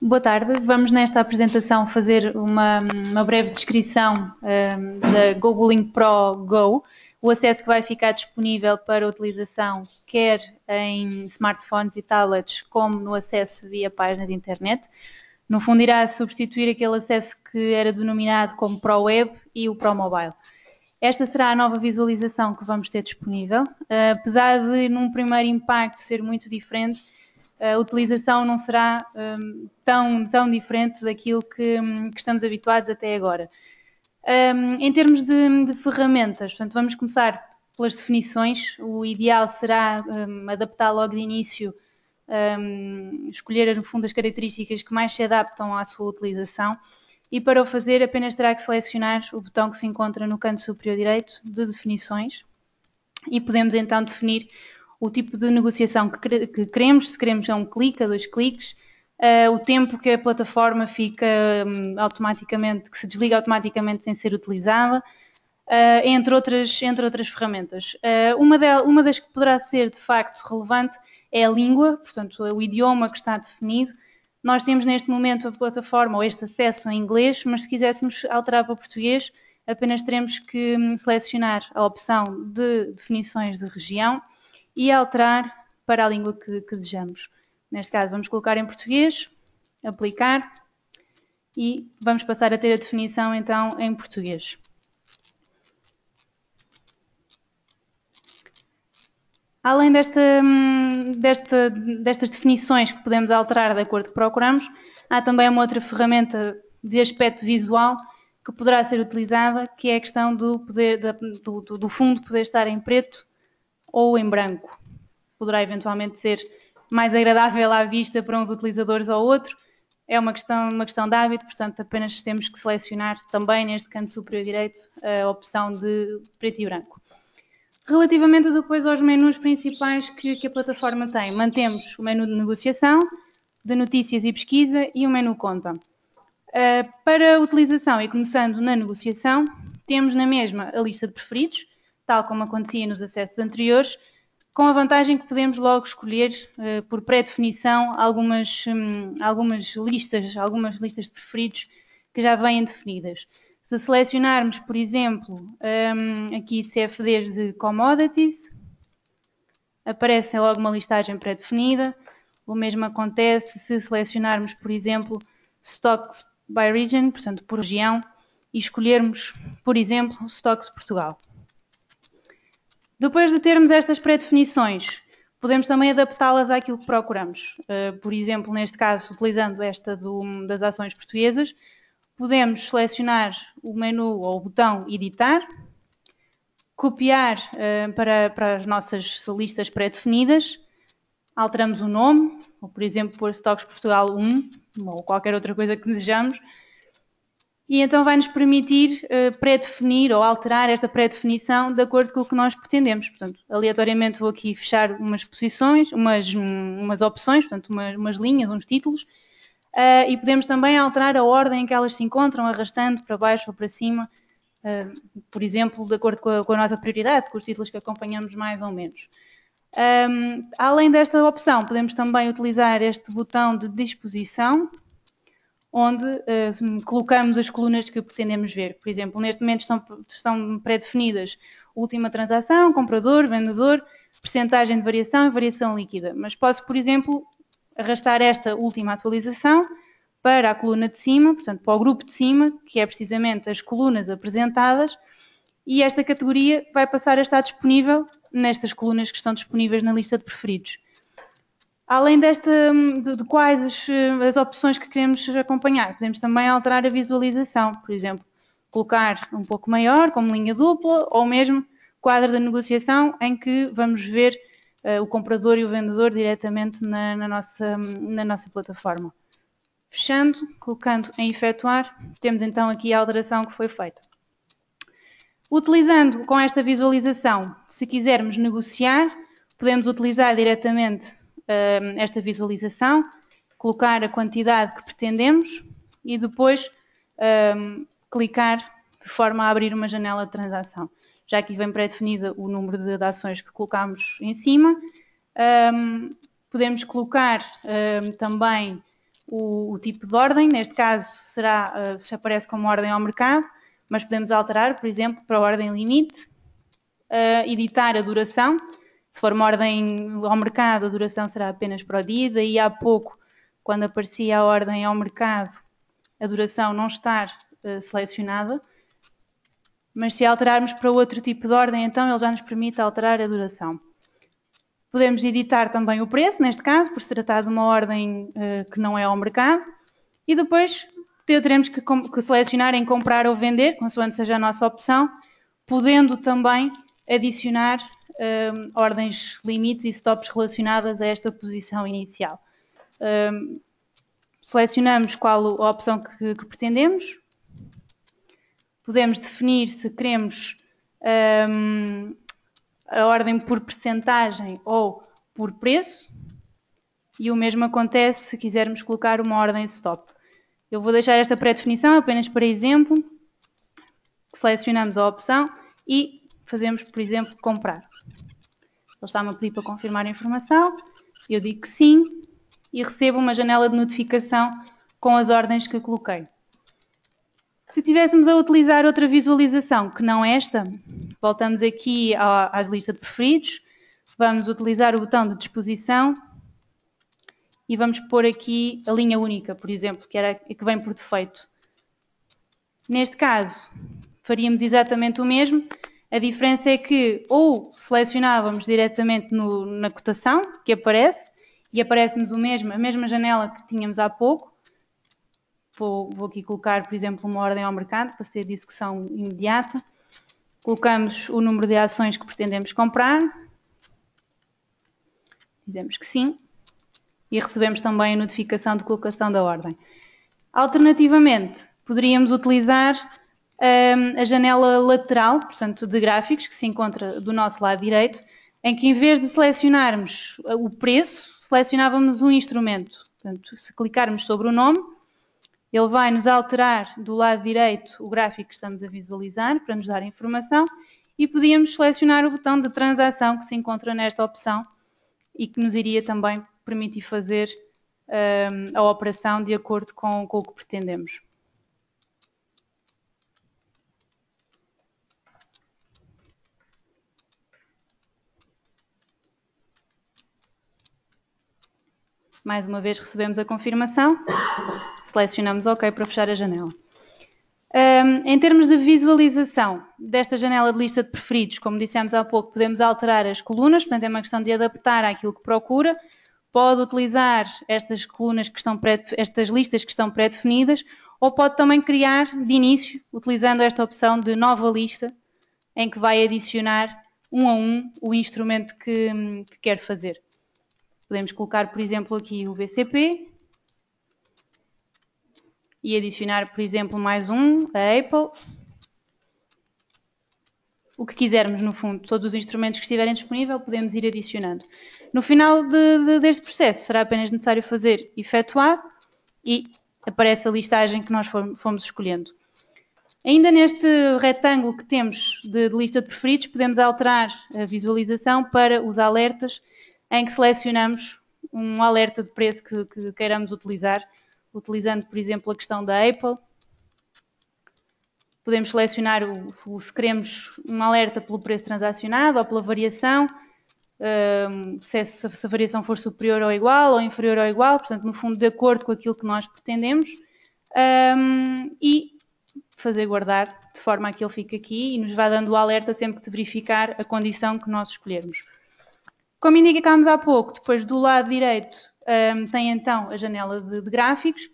Boa tarde, vamos nesta apresentação fazer uma breve descrição da GoBullying Pro Go, o acesso que vai ficar disponível para utilização quer em smartphones e tablets como no acesso via página de internet. No fundo irá substituir aquele acesso que era denominado como Pro Web e o Pro Mobile. Esta será a nova visualização que vamos ter disponível, apesar de num primeiro impacto ser muito diferente, a utilização não será tão diferente daquilo que estamos habituados até agora. Em termos de ferramentas, portanto, vamos começar pelas definições. O ideal será adaptar logo de início, escolher no fundo as características que mais se adaptam à sua utilização e para o fazer apenas terá que selecionar o botão que se encontra no canto superior direito de definições e podemos então definir o tipo de negociação que queremos, se queremos um clique, a 2 cliques, o tempo que a plataforma fica automaticamente, que se desliga automaticamente sem ser utilizada, entre outras ferramentas. Uma das que poderá ser de facto relevante é a língua, portanto o idioma que está definido. Nós temos neste momento a plataforma ou este acesso em inglês, mas se quiséssemos alterar para português, apenas teremos que selecionar a opção de definições de região e alterar para a língua que desejamos. Neste caso, vamos colocar em português, aplicar e vamos passar a ter a definição então em português. Além destas definições que podemos alterar de acordo com o que procuramos, há também uma outra ferramenta de aspecto visual que poderá ser utilizada, que é a questão do fundo poder estar em preto ou em branco. Poderá eventualmente ser mais agradável à vista para uns utilizadores ou outro. É uma questão de hábito, portanto apenas temos que selecionar também neste canto superior direito a opção de preto e branco. Relativamente depois aos menus principais que a plataforma tem, mantemos o menu de negociação, de notícias e pesquisa e o menu conta. Para a utilização e começando na negociação, temos na mesma a lista de preferidos, tal como acontecia nos acessos anteriores, com a vantagem que podemos logo escolher por pré-definição algumas listas de preferidos que já vêm definidas. Se selecionarmos, por exemplo, aqui CFDs de commodities, aparece logo uma listagem pré-definida. O mesmo acontece se selecionarmos, por exemplo, Stocks by Region, portanto por região, e escolhermos, por exemplo, Stocks Portugal. Depois de termos estas pré-definições, podemos também adaptá-las àquilo que procuramos. Por exemplo, neste caso, utilizando esta das ações portuguesas, podemos selecionar o menu ou o botão Editar, copiar para as nossas listas pré-definidas, alteramos o nome, ou por exemplo, pôr Stocks Portugal 1, ou qualquer outra coisa que desejamos, e então vai-nos permitir pré-definir ou alterar esta pré-definição de acordo com o que nós pretendemos. Portanto, aleatoriamente vou aqui fechar umas posições, umas opções, portanto, umas linhas, uns títulos, e podemos também alterar a ordem em que elas se encontram, arrastando para baixo ou para cima, por exemplo, de acordo com a nossa prioridade, com os títulos que acompanhamos mais ou menos. Além desta opção, podemos também utilizar este botão de disposição, onde colocamos as colunas que pretendemos ver. Por exemplo, neste momento estão pré-definidas última transação, comprador, vendedor, percentagem de variação e variação líquida. Mas posso, por exemplo, arrastar esta última atualização para a coluna de cima, portanto, para o grupo de cima, que é precisamente as colunas apresentadas, e esta categoria vai passar a estar disponível nestas colunas que estão disponíveis na lista de preferidos. Além de quais as opções que queremos acompanhar, podemos também alterar a visualização, por exemplo, colocar um pouco maior, como linha dupla, ou mesmo quadro de negociação, em que vamos ver o comprador e o vendedor diretamente na nossa plataforma. Fechando, colocando em efetuar, temos então aqui a alteração que foi feita. Utilizando com esta visualização, se quisermos negociar, podemos utilizar diretamente esta visualização, colocar a quantidade que pretendemos e depois clicar de forma a abrir uma janela de transação. Já aqui vem pré-definida o número de ações que colocamos em cima. Podemos colocar também o tipo de ordem, neste caso se aparece como ordem ao mercado, mas podemos alterar, por exemplo, para a ordem limite, editar a duração. Se for uma ordem ao mercado, a duração será apenas para o dia, daí há pouco, quando aparecia a ordem ao mercado, a duração não estar selecionada, mas se alterarmos para outro tipo de ordem, então ele já nos permite alterar a duração. Podemos editar também o preço, neste caso, por se tratar de uma ordem que não é ao mercado, e depois teremos que selecionar em comprar ou vender, consoante seja a nossa opção, podendo também adicionar ordens limites e stops relacionadas a esta posição inicial. Selecionamos qual a opção que pretendemos. Podemos definir se queremos a ordem por percentagem ou por preço. E o mesmo acontece se quisermos colocar uma ordem stop. Eu vou deixar esta pré-definição apenas para exemplo. Selecionamos a opção e fazemos, por exemplo, comprar. Ele está-me a pedir para confirmar a informação. Eu digo que sim e recebo uma janela de notificação com as ordens que coloquei. Se tivéssemos a utilizar outra visualização que não esta, voltamos aqui às listas de preferidos, vamos utilizar o botão de disposição e vamos pôr aqui a linha única, por exemplo, que era a que vem por defeito. Neste caso, faríamos exatamente o mesmo. A diferença é que ou selecionávamos diretamente na cotação que aparece e aparece-nos a mesma janela que tínhamos há pouco. Vou aqui colocar, por exemplo, uma ordem ao mercado para ser de execução imediata. Colocamos o número de ações que pretendemos comprar. Dizemos que sim. E recebemos também a notificação de colocação da ordem. Alternativamente, poderíamos utilizar a janela lateral, portanto, de gráficos, que se encontra do nosso lado direito, em que em vez de selecionarmos o preço, selecionávamos um instrumento. Portanto, se clicarmos sobre o nome, ele vai nos alterar do lado direito o gráfico que estamos a visualizar, para nos dar informação, e podíamos selecionar o botão de transação que se encontra nesta opção e que nos iria também permitir fazer a operação de acordo com o que pretendemos. Mais uma vez recebemos a confirmação, selecionamos OK para fechar a janela. Em termos de visualização desta janela de lista de preferidos, como dissemos há pouco, podemos alterar as colunas, portanto é uma questão de adaptar àquilo que procura. Pode utilizar estas colunas estas listas que estão pré-definidas, ou pode também criar de início, utilizando esta opção de nova lista, em que vai adicionar um a um o instrumento que quer fazer. Podemos colocar, por exemplo, aqui o VCP e adicionar, por exemplo, mais um, a Apple. O que quisermos, no fundo, todos os instrumentos que estiverem disponíveis, podemos ir adicionando. No final deste processo, será apenas necessário fazer efetuar e aparece a listagem que nós fomos escolhendo. Ainda neste retângulo que temos de lista de preferidos, podemos alterar a visualização para os alertas, em que selecionamos um alerta de preço que queiramos utilizar, utilizando, por exemplo, a questão da Apple. Podemos selecionar se queremos um alerta pelo preço transacionado ou pela variação, se a variação for superior ou igual ou inferior ou igual, portanto, no fundo, de acordo com aquilo que nós pretendemos, e fazer guardar, de forma a que ele fique aqui e nos vá dando o alerta sempre que se verificar a condição que nós escolhermos. Como indicámos há pouco, depois do lado direito tem então a janela de gráficos.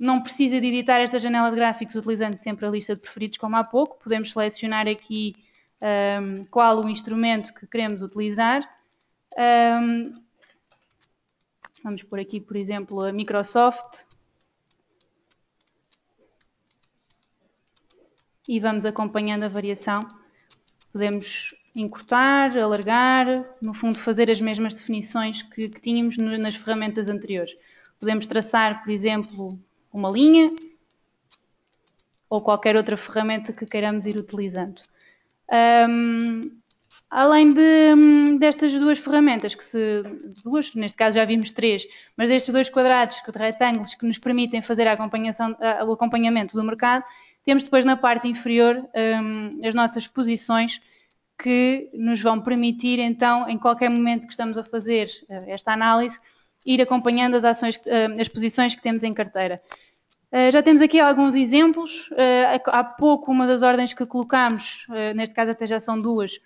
Não precisa de editar esta janela de gráficos utilizando sempre a lista de preferidos como há pouco. Podemos selecionar aqui qual o instrumento que queremos utilizar. Vamos pôr aqui, por exemplo, a Microsoft. E vamos acompanhando a variação. Podemos encurtar, alargar, no fundo fazer as mesmas definições que tínhamos nas ferramentas anteriores. Podemos traçar, por exemplo, uma linha ou qualquer outra ferramenta que queiramos ir utilizando. Além destas duas ferramentas, neste caso já vimos 3, mas destes 2 quadrados, retângulos, que nos permitem fazer o acompanhamento do mercado, temos depois na parte inferior as nossas posições, que nos vão permitir, então, em qualquer momento que estamos a fazer esta análise, ir acompanhando as posições que temos em carteira. Já temos aqui alguns exemplos. Há pouco, uma das ordens que colocámos, neste caso até já são 2,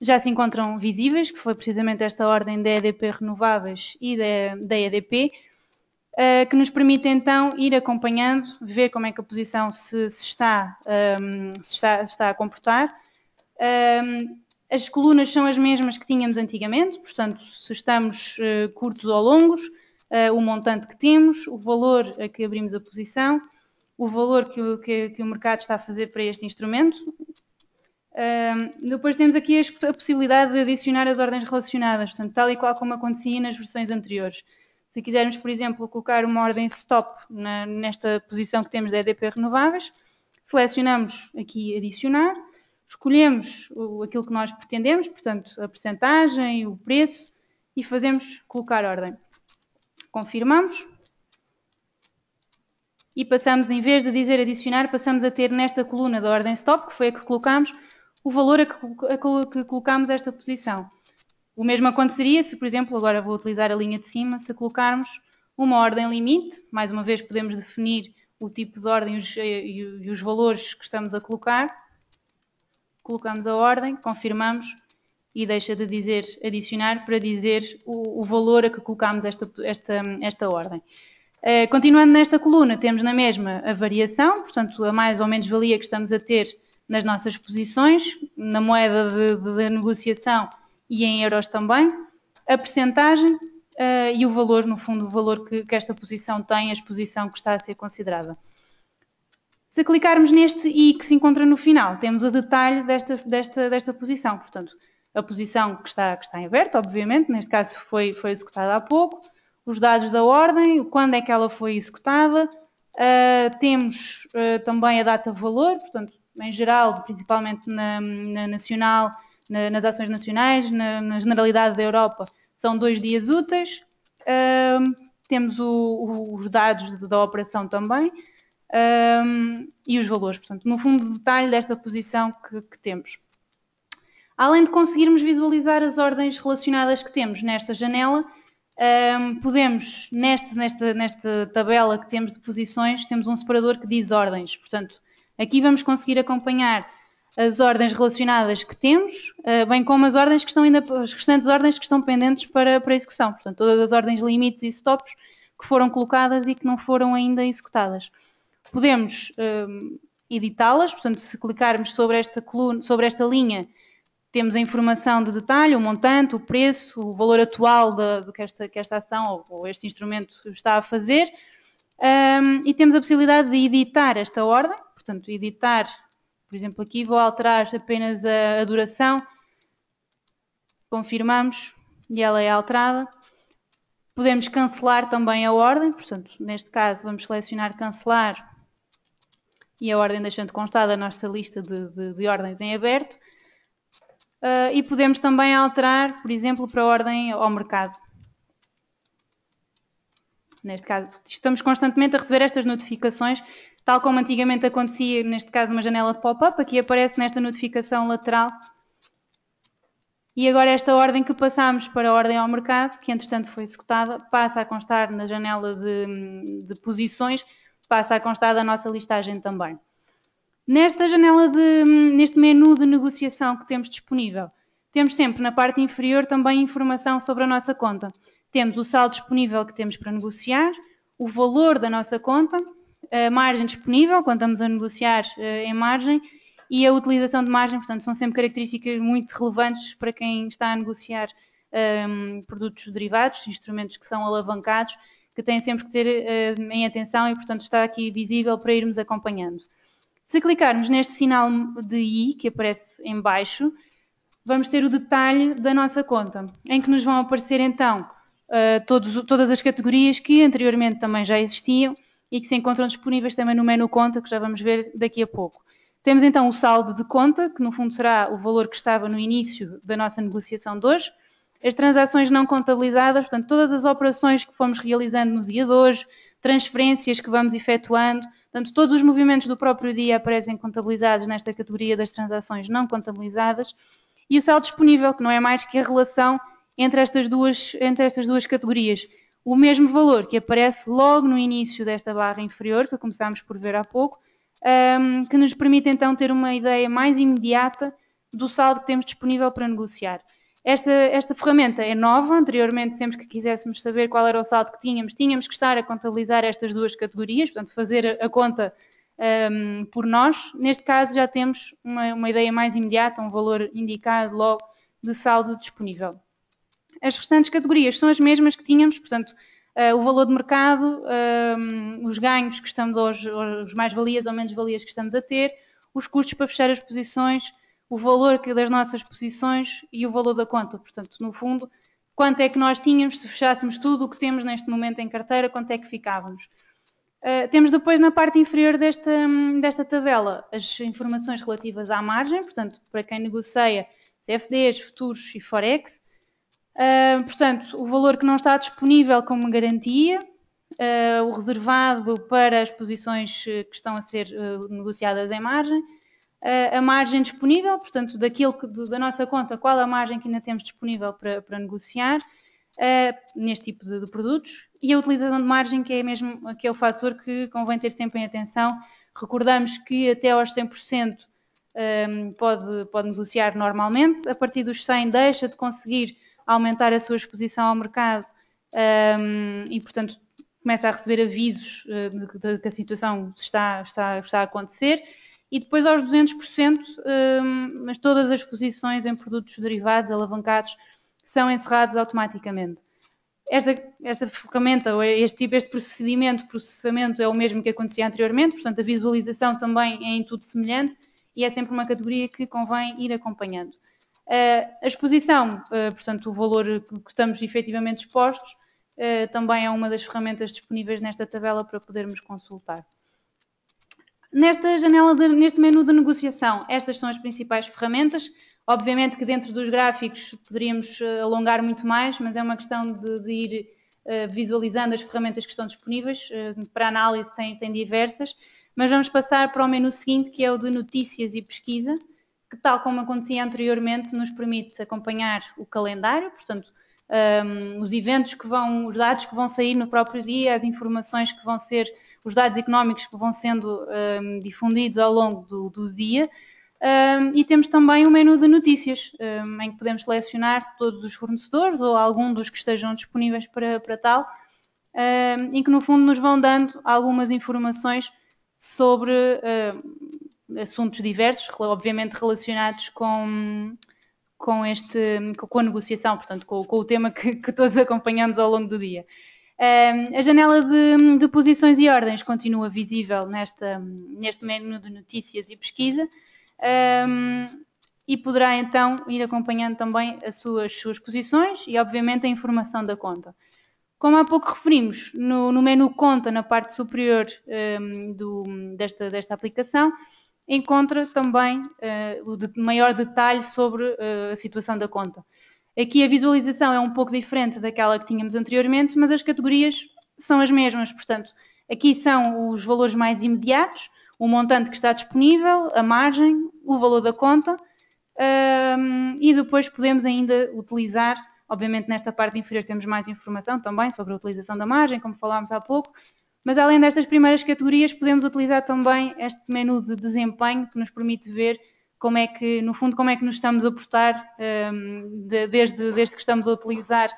já se encontram visíveis, que foi precisamente esta ordem da EDP Renováveis e da EDP, que nos permite então ir acompanhando, ver como é que a posição se está a comportar. As colunas são as mesmas que tínhamos antigamente, portanto, se estamos curtos ou longos, o montante que temos, o valor a que abrimos a posição, o valor que o mercado está a fazer para este instrumento. Depois temos aqui a possibilidade de adicionar as ordens relacionadas, portanto, tal e qual como acontecia nas versões anteriores. Se quisermos, por exemplo, colocar uma ordem stop nesta posição que temos da EDP Renováveis, selecionamos aqui adicionar, escolhemos aquilo que nós pretendemos, portanto, a percentagem, o preço, e fazemos colocar ordem. Confirmamos. E passamos, em vez de dizer adicionar, passamos a ter nesta coluna da ordem stop, que foi a que colocámos, o valor a que colocámos esta posição. O mesmo aconteceria se, por exemplo, agora vou utilizar a linha de cima, se colocarmos uma ordem limite, mais uma vez podemos definir o tipo de ordem e os valores que estamos a colocar. Colocamos a ordem, confirmamos e deixa de dizer adicionar para dizer o valor a que colocamos esta ordem. Continuando nesta coluna, temos na mesma a variação, portanto, a mais ou menos valia que estamos a ter nas nossas posições, na moeda de negociação e em euros também, a percentagem e o valor, no fundo, o valor que esta posição tem, a exposição que está a ser considerada. Se clicarmos neste I que se encontra no final, temos o detalhe desta posição, portanto, a posição que está em aberto, obviamente, neste caso foi executada há pouco, os dados da ordem, quando é que ela foi executada, temos também a data-valor, portanto, em geral, principalmente na nacional, nas ações nacionais, na generalidade da Europa, são 2 dias úteis. Temos os dados da operação também e os valores, portanto, no fundo, o detalhe desta posição que temos. Além de conseguirmos visualizar as ordens relacionadas que temos nesta janela, podemos, nesta tabela que temos de posições, temos um separador que diz ordens. Portanto, aqui vamos conseguir acompanhar as ordens relacionadas que temos, bem como as restantes ordens que estão pendentes para execução. Portanto, todas as ordens limites e stops que foram colocadas e que não foram ainda executadas. Podemos editá-las, portanto, se clicarmos sobre esta coluna, sobre esta linha, temos a informação de detalhe, o montante, o preço, o valor atual do que esta ação ou este instrumento está a fazer. E temos a possibilidade de editar esta ordem, portanto, editar, por exemplo, aqui vou alterar apenas a duração, confirmamos e ela é alterada. Podemos cancelar também a ordem, portanto, neste caso vamos selecionar cancelar e a ordem deixando constar da nossa lista de ordens em aberto. E podemos também alterar, por exemplo, para a ordem ao mercado. Neste caso, estamos constantemente a receber estas notificações, tal como antigamente acontecia, neste caso, numa janela de pop-up, aqui aparece nesta notificação lateral. E agora esta ordem que passámos para a ordem ao mercado, que entretanto foi executada, passa a constar na janela de posições, passa a constar da nossa listagem também. Nesta janela, neste menu de negociação que temos disponível, temos sempre na parte inferior também informação sobre a nossa conta. Temos o saldo disponível que temos para negociar, o valor da nossa conta, a margem disponível, quando estamos a negociar em margem, e a utilização de margem, portanto, são sempre características muito relevantes para quem está a negociar produtos derivados, instrumentos que são alavancados, que têm sempre que ter em atenção e, portanto, está aqui visível para irmos acompanhando. Se clicarmos neste sinal de I, que aparece em baixo, vamos ter o detalhe da nossa conta, em que nos vão aparecer então todas as categorias que anteriormente também já existiam e que se encontram disponíveis também no menu conta, que já vamos ver daqui a pouco. Temos então o saldo de conta, que no fundo será o valor que estava no início da nossa negociação de hoje. As transações não contabilizadas, portanto, todas as operações que fomos realizando no dia de hoje, transferências que vamos efetuando, portanto, todos os movimentos do próprio dia aparecem contabilizados nesta categoria das transações não contabilizadas. E o saldo disponível, que não é mais que a relação entre estas duas categorias. O mesmo valor que aparece logo no início desta barra inferior, que começámos por ver há pouco, que nos permite então ter uma ideia mais imediata do saldo que temos disponível para negociar. Esta ferramenta é nova. Anteriormente, sempre que quiséssemos saber qual era o saldo que tínhamos que estar a contabilizar estas duas categorias, portanto, fazer a conta por nós. Neste caso, já temos uma ideia mais imediata, um valor indicado logo de saldo disponível. As restantes categorias são as mesmas que tínhamos, portanto, o valor de mercado, os ganhos que estamos hoje, os mais-valias ou menos-valias que estamos a ter, os custos para fechar as posições, o valor das nossas posições e o valor da conta. Portanto, no fundo, quanto é que nós tínhamos, se fechássemos tudo o que temos neste momento em carteira, quanto é que ficávamos. Temos depois na parte inferior desta tabela as informações relativas à margem, portanto, para quem negocia CFDs, futuros e Forex. Portanto, o valor que não está disponível como garantia, o reservado para as posições que estão a ser negociadas em margem, a margem disponível, portanto, da nossa conta, qual a margem que ainda temos disponível para negociar neste tipo de produtos, e a utilização de margem, que é mesmo aquele fator que convém ter sempre em atenção. Recordamos que até aos 100% pode negociar normalmente, a partir dos 100 deixa de conseguir aumentar a sua exposição ao mercado e, portanto, começa a receber avisos de que a situação está a acontecer. E depois aos 200%, mas todas as posições em produtos derivados alavancados são encerradas automaticamente. Esta ferramenta, ou este processamento é o mesmo que acontecia anteriormente, portanto a visualização também é em tudo semelhante e é sempre uma categoria que convém ir acompanhando. A exposição, portanto o valor que estamos efetivamente expostos, também é uma das ferramentas disponíveis nesta tabela para podermos consultar. Neste menu de negociação, estas são as principais ferramentas. Obviamente que dentro dos gráficos poderíamos alongar muito mais, mas é uma questão de ir visualizando as ferramentas que estão disponíveis. Para análise tem diversas, mas vamos passar para o menu seguinte, que é o de notícias e pesquisa, que, tal como acontecia anteriormente, nos permite acompanhar o calendário, portanto, os eventos os dados que vão sair no próprio dia, as informações que vão ser, os dados económicos que vão sendo difundidos ao longo do dia. E temos também o menu de notícias, em que podemos selecionar todos os fornecedores ou algum dos que estejam disponíveis para tal, em que no fundo nos vão dando algumas informações sobre assuntos diversos, obviamente relacionados com a negociação, portanto, com o tema que todos acompanhamos ao longo do dia. A janela de posições e ordens continua visível neste menu de notícias e pesquisa, e poderá então ir acompanhando também as suas posições e, obviamente, a informação da conta. Como há pouco referimos, no menu conta, na parte superior desta aplicação, encontra também o maior detalhe sobre a situação da conta. Aqui a visualização é um pouco diferente daquela que tínhamos anteriormente, mas as categorias são as mesmas. Portanto, aqui são os valores mais imediatos, o montante que está disponível, a margem, o valor da conta, e depois podemos ainda utilizar, obviamente nesta parte inferior temos mais informação também sobre a utilização da margem, como falámos há pouco, mas além destas primeiras categorias podemos utilizar também este menu de desempenho, que nos permite ver como é que nos estamos a portar desde que estamos a utilizar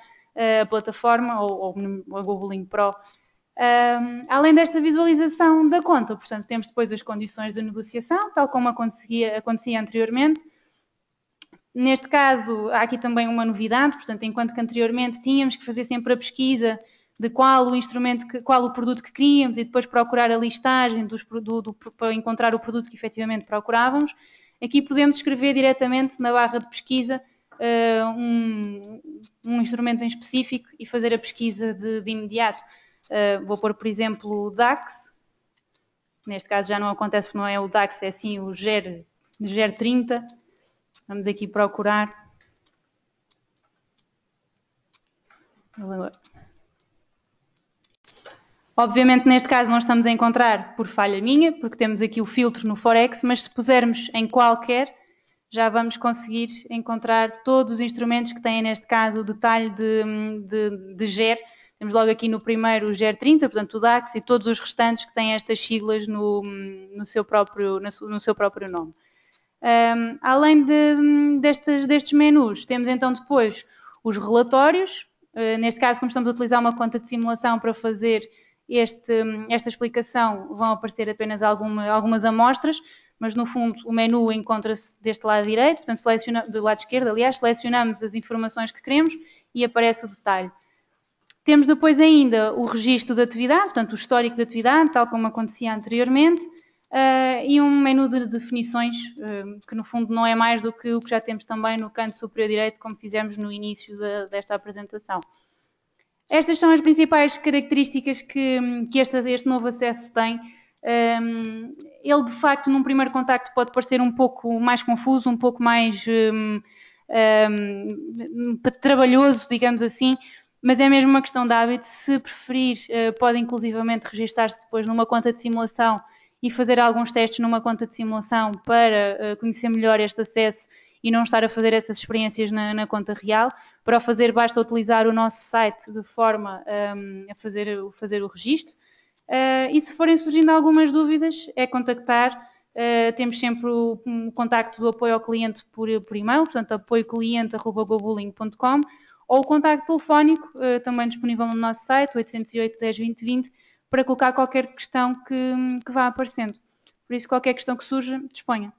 a plataforma ou a Google Link Pro. Além desta visualização da conta, portanto, temos depois as condições de negociação, tal como acontecia anteriormente. Neste caso, há aqui também uma novidade, portanto, enquanto que anteriormente tínhamos que fazer sempre a pesquisa de qual o produto que queríamos e depois procurar a listagem para encontrar o produto que efetivamente procurávamos, aqui podemos escrever diretamente na barra de pesquisa um instrumento em específico e fazer a pesquisa de imediato. Vou pôr, por exemplo, o DAX neste caso já não acontece porque não é o DAX, é sim o GER 30. Vamos aqui procurar. Obviamente, neste caso, não estamos a encontrar por falha minha, porque temos aqui o filtro no Forex, mas se pusermos em qualquer, já vamos conseguir encontrar todos os instrumentos que têm, neste caso, o detalhe de GER. Temos logo aqui no primeiro o GER 30, portanto o DAX, e todos os restantes que têm estas siglas no seu próprio nome. Além destes menus, temos então depois os relatórios. Neste caso, como estamos a utilizar uma conta de simulação para fazer esta explicação, vão aparecer apenas algumas amostras, mas no fundo o menu encontra-se deste lado direito, portanto do lado esquerdo, aliás, selecionamos as informações que queremos e aparece o detalhe. Temos depois ainda o registro de atividade, portanto o histórico de atividade, tal como acontecia anteriormente, e um menu de definições, que no fundo não é mais do que o que já temos também no canto superior direito, como fizemos no início desta apresentação. Estas são as principais características que este novo acesso tem. Ele, de facto, num primeiro contacto pode parecer um pouco mais confuso, um pouco mais trabalhoso, digamos assim, mas é mesmo uma questão de hábito. Se preferir, pode inclusivamente registar-se depois numa conta de simulação e fazer alguns testes numa conta de simulação para conhecer melhor este acesso e não estar a fazer essas experiências na conta real. Para o fazer, basta utilizar o nosso site de forma a fazer o registro. E se forem surgindo algumas dúvidas, é contactar. Temos sempre o contacto do apoio ao cliente por e-mail, portanto, apoiocliente@gobooling.com, ou o contacto telefónico, também disponível no nosso site, 808 10 20 20, para colocar qualquer questão que vá aparecendo. Por isso, qualquer questão que surja, disponha.